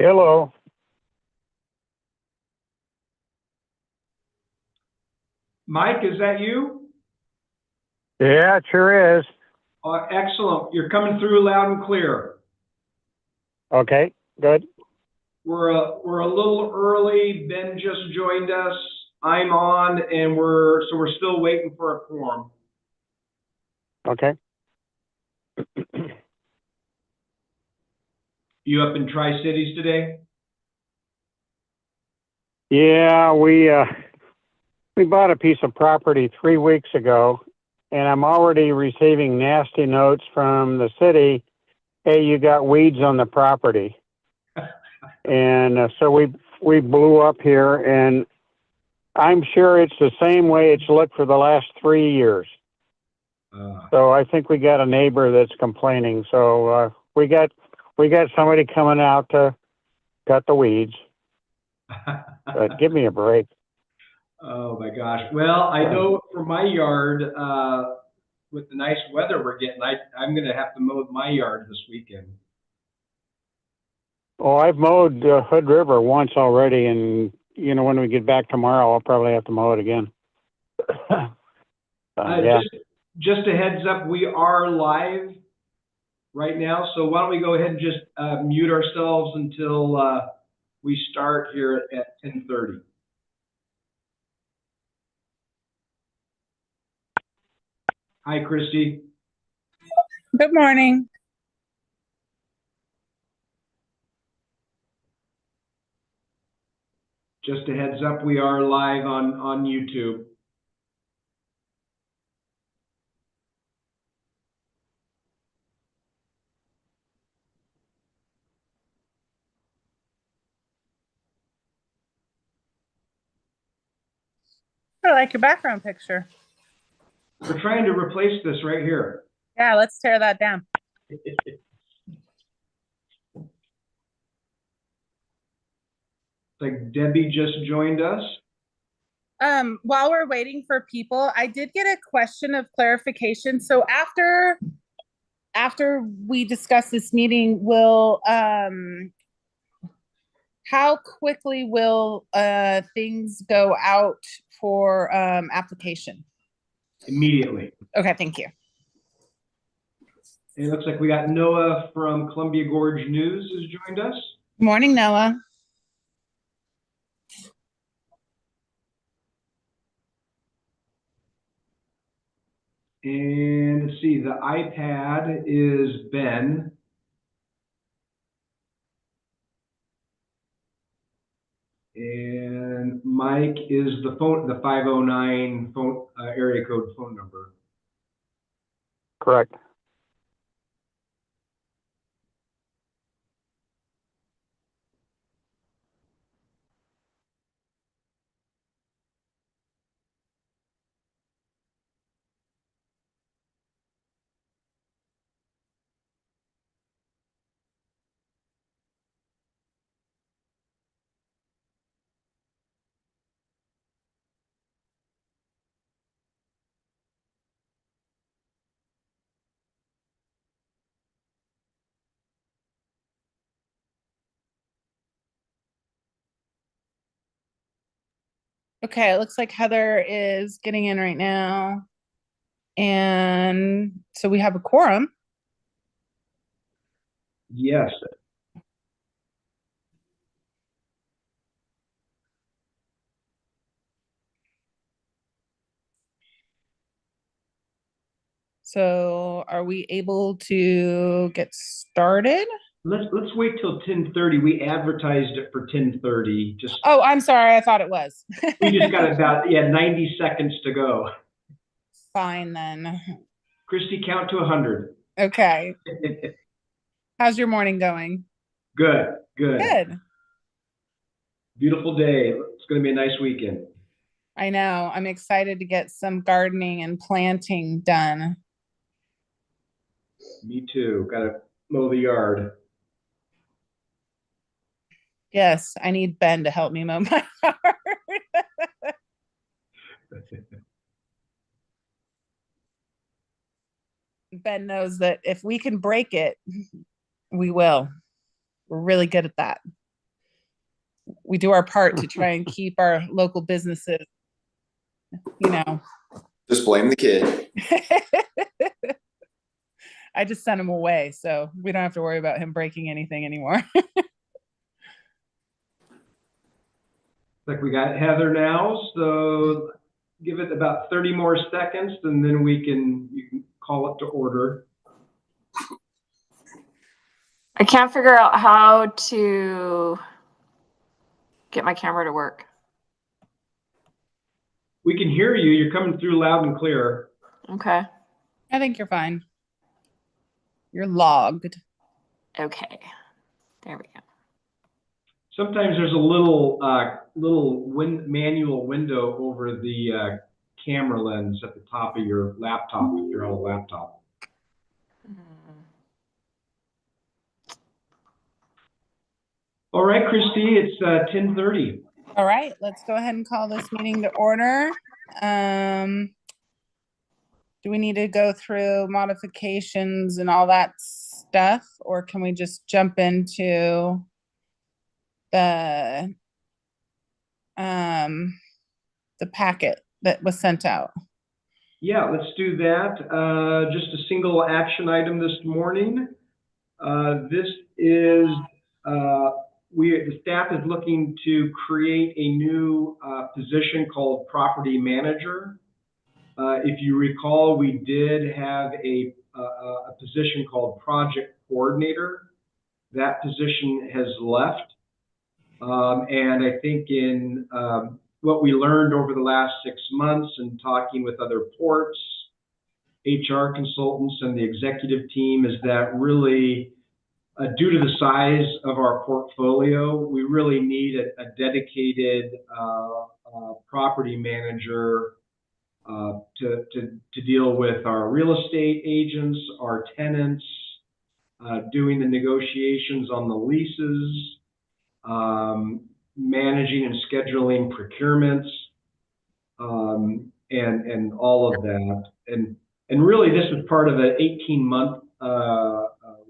Hello. Mike, is that you? Yeah, it sure is. Excellent. You're coming through loud and clear. Okay, good. We're a little early. Ben just joined us. I'm on, and we're still waiting for a quorum. Okay. You up in Tri-Cities today? Yeah, we bought a piece of property 3 weeks ago, and I'm already receiving nasty notes from the city. Hey, you got weeds on the property, and so we blew up here, and I'm sure it's the same way it's looked for the last 3 years. So I think we got a neighbor that's complaining. So we got somebody coming out to cut the weeds. But give me a break. Oh my gosh. Well, I know for my yard, with the nice weather we're getting, I'm going to have to mow my yard this weekend. Oh, I've mowed Hood River once already, and when we get back tomorrow, I'll probably have to mow it again. Yeah. Just a heads up, we are live right now, so why don't we go ahead and just mute ourselves until we start here at 10:30. Hi, Christy. Good morning. Just a heads up, we are live on YouTube. I like your background picture. We're trying to replace this right here. Yeah, let's tear that down. Like Debbie just joined us. While we're waiting for people, I did get a question of clarification. So after we discuss this meeting, how quickly will things go out for application? Immediately. Okay, thank you. It looks like we got Noah from Columbia Gorge News has joined us. Morning, Noah. And let's see, the iPad is Ben. And Mike is the 509 phone area code phone number. Correct. Okay, it looks like Heather is getting in right now. And so we have a quorum. Yes. So are we able to get started? Let's wait till 10:30. We advertised it for 10:30. Oh, I'm sorry. I thought it was. We just got about 90 seconds to go. Fine then. Christy, count to 100. Okay. How's your morning going? Good. Good. Beautiful day. It's going to be a nice weekend. I know. I'm excited to get some gardening and planting done. Me too. Got to mow the yard. Yes, I need Ben to help me mow my yard. Ben knows that if we can break it, we will. We're really good at that. we do our part to try and keep our local businesses, you know. Just blame the kid. I just sent him away, so we don't have to worry about him breaking anything anymore. Like we got Heather now, so give it about 30 more seconds and then you can call it to order. I can't figure out how to get my camera to work. We can hear you. You're coming through loud and clear. Okay. I think you're fine. You're logged. Okay. There we go. Sometimes there's a little manual window over the camera lens at the top of your laptop if you're on a laptop. All right, Christy, it's 10:30. All right, let's go ahead and call this meeting to order. Do we need to go through modifications and all that stuff, or can we just jump into the packet that was sent out? Yeah, let's do that. Just a single action item this morning. This is the staff is looking to create a new position called property manager. If you recall, we did have a position called project coordinator. That position has left. And I think in what we learned over the last 6 months and talking with other ports, HR consultants, and the executive team is that really, due to the size of our portfolio, we really need a dedicated property manager to deal with our real estate agents, our tenants, doing the negotiations on the leases, managing and scheduling procurements, and all of that. And really, this was part of an 18-month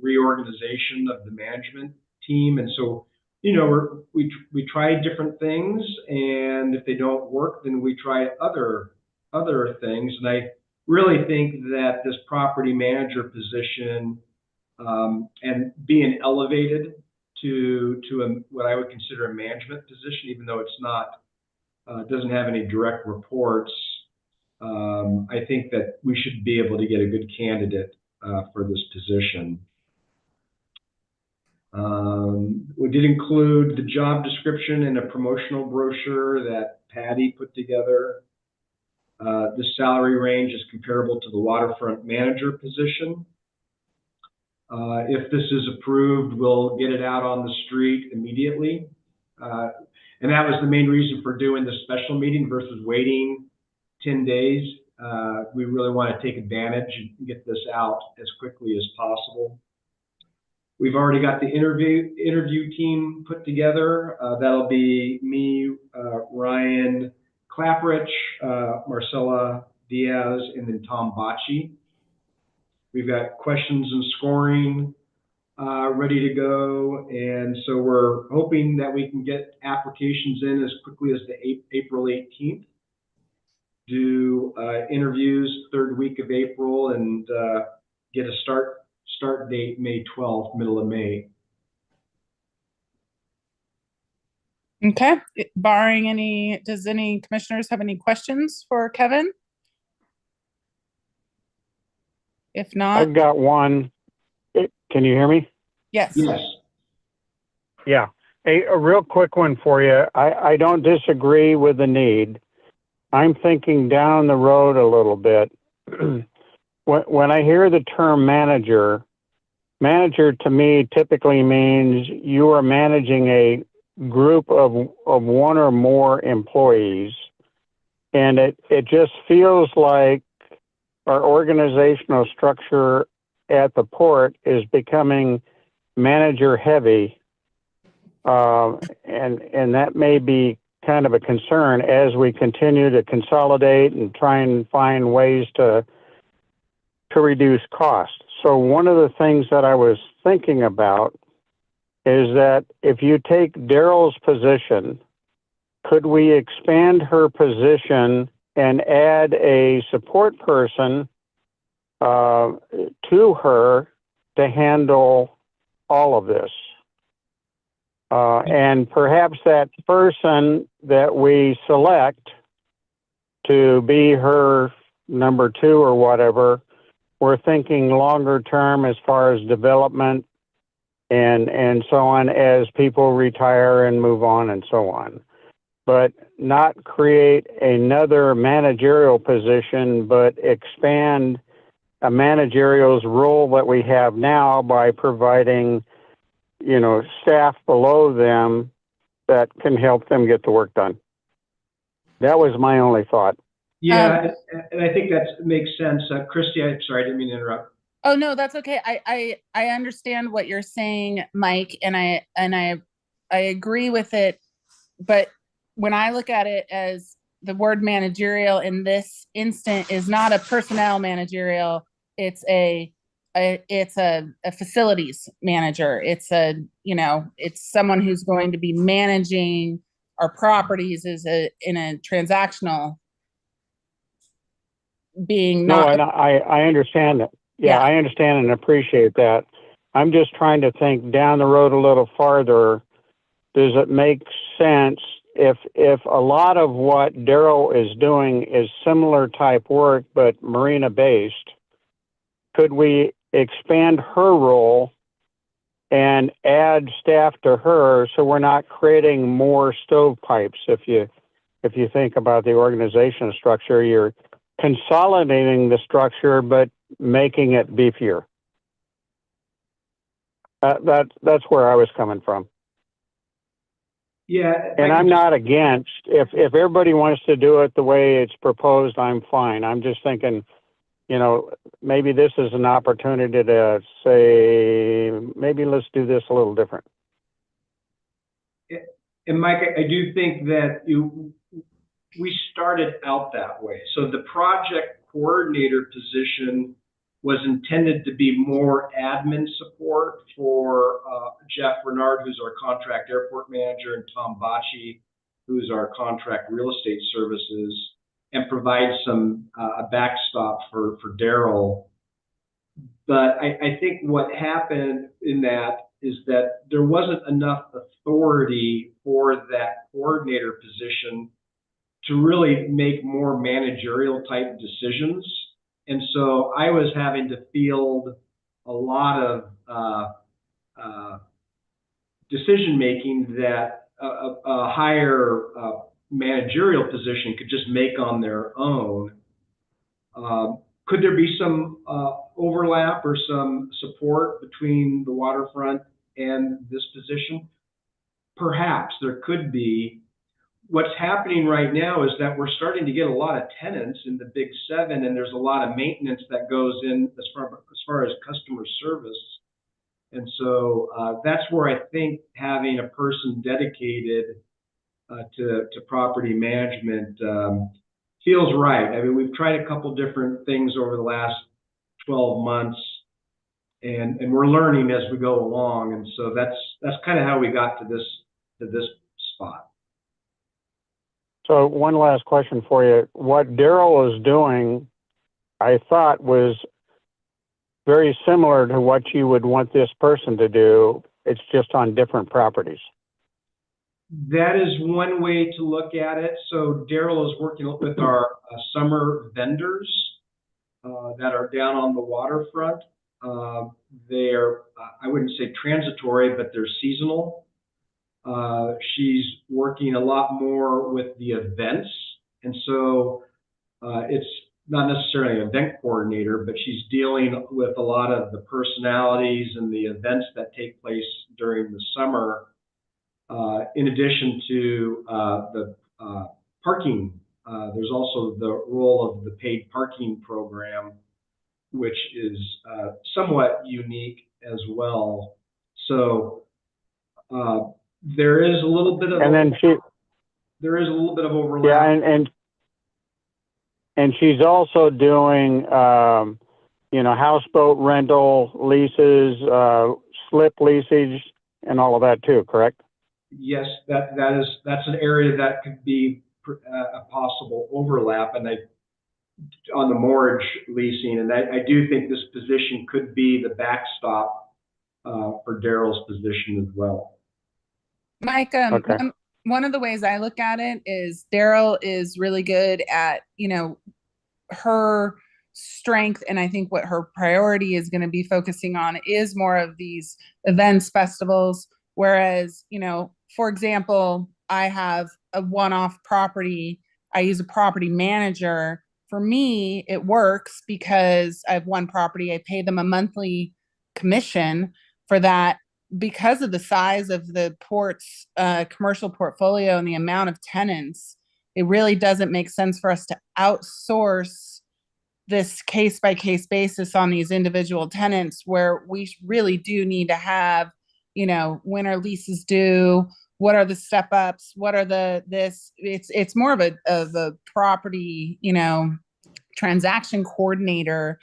reorganization of the management team. And so, you know, we tried different things, and if they don't work, then we try other things. And I really think that this property manager position and being elevated to what I would consider a management position, even though it's not, doesn't have any direct reports, I think that we should be able to get a good candidate for this position. We did include the job description in a promotional brochure that Patty put together. The salary range is comparable to the waterfront manager position. If this is approved, we'll get it out on the street immediately. And that was the main reason for doing the special meeting versus waiting 10 days. We really want to take advantage and get this out as quickly as possible. We've already got the interview team put together. That'll be me, Ryan Clapprich, Marcella Diaz, and then Tom Bocci. We've got questions and scoring ready to go. And so we're hoping that we can get applications in as quickly as the April 18th. Do interviews third week of April and get a start date May 12th, middle of May. Okay, barring any, does any commissioners have any questions for Kevin? If not, I've got one. Can you hear me? yes. Yes. Yeah. A real quick one for you. I don't disagree with the need. I'm thinking down the road a little bit. When I hear the term manager to me typically means you are managing a group of one or more employees. And it just feels like our organizational structure at the port is becoming manager heavy. And that may be kind of a concern as we continue to consolidate and try and find ways to reduce costs. So one of the things that I was thinking about is that if you take Daryl's position, could we expand her position and add a support person to her to handle all of this? And perhaps that person that we select to be her number 2 or whatever, we're thinking longer term as far as development and so on as people retire and move on and so on. But not create another managerial position, but expand a managerial's role that we have now by providing, staff below them that can help them get the work done. That was my only thought. Yeah, and I think that makes sense. Christy, I'm sorry, I didn't mean to interrupt. Oh, no, that's okay. I understand what you're saying, Mike, and I agree with it. But when I look at it as the word managerial in this instant is not a personnel managerial, it's a facilities manager. It's it's someone who's going to be managing our properties in a transactional being. No, and I understand that. Yeah, I understand and appreciate that. I'm just trying to think down the road a little farther. Does it make sense if a lot of what Daryl is doing is similar type work but marina based? Could we expand her role and add staff to her so we're not creating more stovepipes? If you think about the organizational structure, you're consolidating the structure but making it beefier. That's where I was coming from. Yeah, and I'm not against if everybody wants to do it the way it's proposed. I'm fine. I'm just thinking, maybe this is an opportunity to say, maybe let's do this a little different. And Mike, I do think that we started out that way. So the project coordinator position was intended to be more admin support for Jeff Renard, who's our contract airport manager, and Tom Bocci, who's our contract real estate services, and provide a backstop for Daryl. But I think what happened in that is that there wasn't enough authority for that coordinator position to really make more managerial type decisions. And so I was having to field a lot of decision making that a higher managerial position could just make on their own. Could there be some overlap or some support between the waterfront and this position? Perhaps there could be. What's happening right now is that we're starting to get a lot of tenants in the Big Seven, and there's a lot of maintenance that goes in as far as customer service. And so that's where I think having a person dedicated to property management feels right. I mean, we've tried a couple different things over the last 12 months, and we're learning as we go along. And so that's kind of how we got to this spot. So one last question for you. What Daryl is doing, I thought, was very similar to what you would want this person to do. It's just on different properties. That is one way to look at it. So Daryl is working with our summer vendors that are down on the waterfront. They're, I wouldn't say transitory, but they're seasonal. She's working a lot more with the events. And so it's not necessarily an event coordinator, but she's dealing with a lot of the personalities and the events that take place during the summer, in addition to the parking. There's also the role of the paid parking program, which is somewhat unique as well. So there is a little bit of there is a little bit of overlap. Yeah, and she's also doing houseboat rental leases, slip leases, and all of that too, correct? Yes, that's an area that could be a possible overlap, and on the mortgage leasing, and I do think this position could be the backstop for Daryl's position as well. Mike, Okay. one of the ways I look at it is Daryl is really good at, her strength, and I think what her priority is going to be focusing on is more of these events, festivals, whereas, for example, I have a one-off property, I use a property manager. For me, it works because I have one property, I pay them a monthly commission for that. Because of the size of the port's commercial portfolio and the amount of tenants, it really doesn't make sense for us to outsource this case by case basis on these individual tenants, where we really do need to have, when are leases due, what are the step ups, what are it's more of a property, transaction coordinator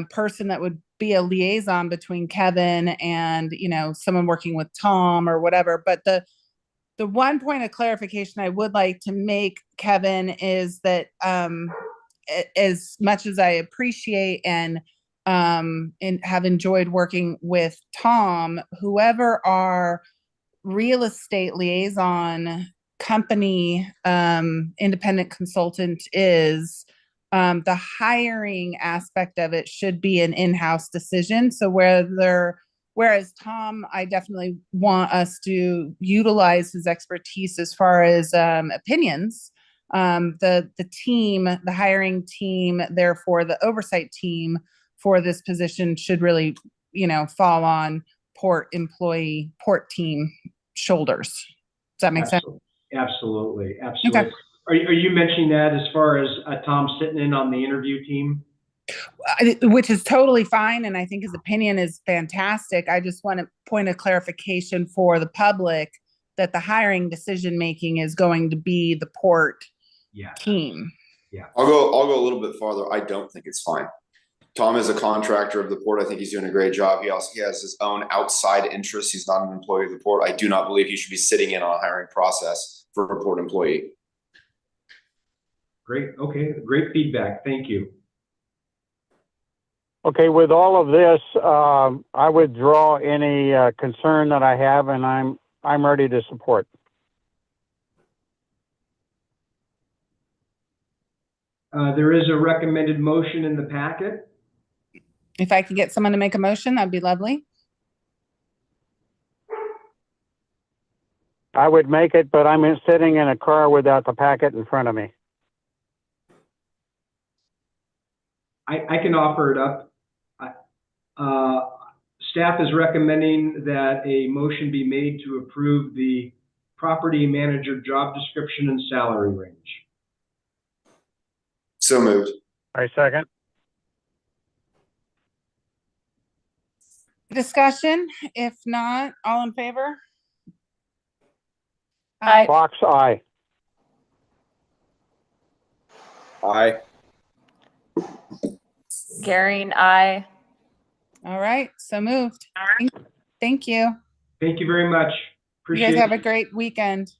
person that would be a liaison between Kevin and, someone working with Tom or whatever. But the one point of clarification I would like to make, Kevin, is that as much as I appreciate and have enjoyed working with Tom, whoever our real estate liaison company independent consultant is, the hiring aspect of it should be an in-house decision. So whereas Tom, I definitely want us to utilize his expertise as far as opinions. The team, the hiring team, therefore the oversight team for this position should really, fall on port team shoulders. Does that make sense? Absolutely. Okay. Are you mentioning that as far as Tom sitting in on the interview team? Which is totally fine, and I think his opinion is fantastic. I just want a point of clarification for the public that the hiring decision making is going to be the port team. Yeah. I'll go a little bit farther. I don't think it's fine. Tom is a contractor of the port. I think he's doing a great job. He has his own outside interests. He's not an employee of the port. I do not believe he should be sitting in on a hiring process for a port employee. Great. Okay. Great feedback. Thank you. Okay, with all of this, I withdraw any concern that I have, and I'm ready to support. There is a recommended motion in the packet. If I could get someone to make a motion, that'd be lovely. I would make it, but I'm sitting in a car without the packet in front of me. I can offer it up. Staff is recommending that a motion be made to approve the property manager job description and salary range. So moved. I second. Discussion? If not, all in favor? Aye. Fox, aye. Aye. Garing, aye. All right, so moved. Thank you. Thank you very much. You Appreciate guys have it. a great weekend.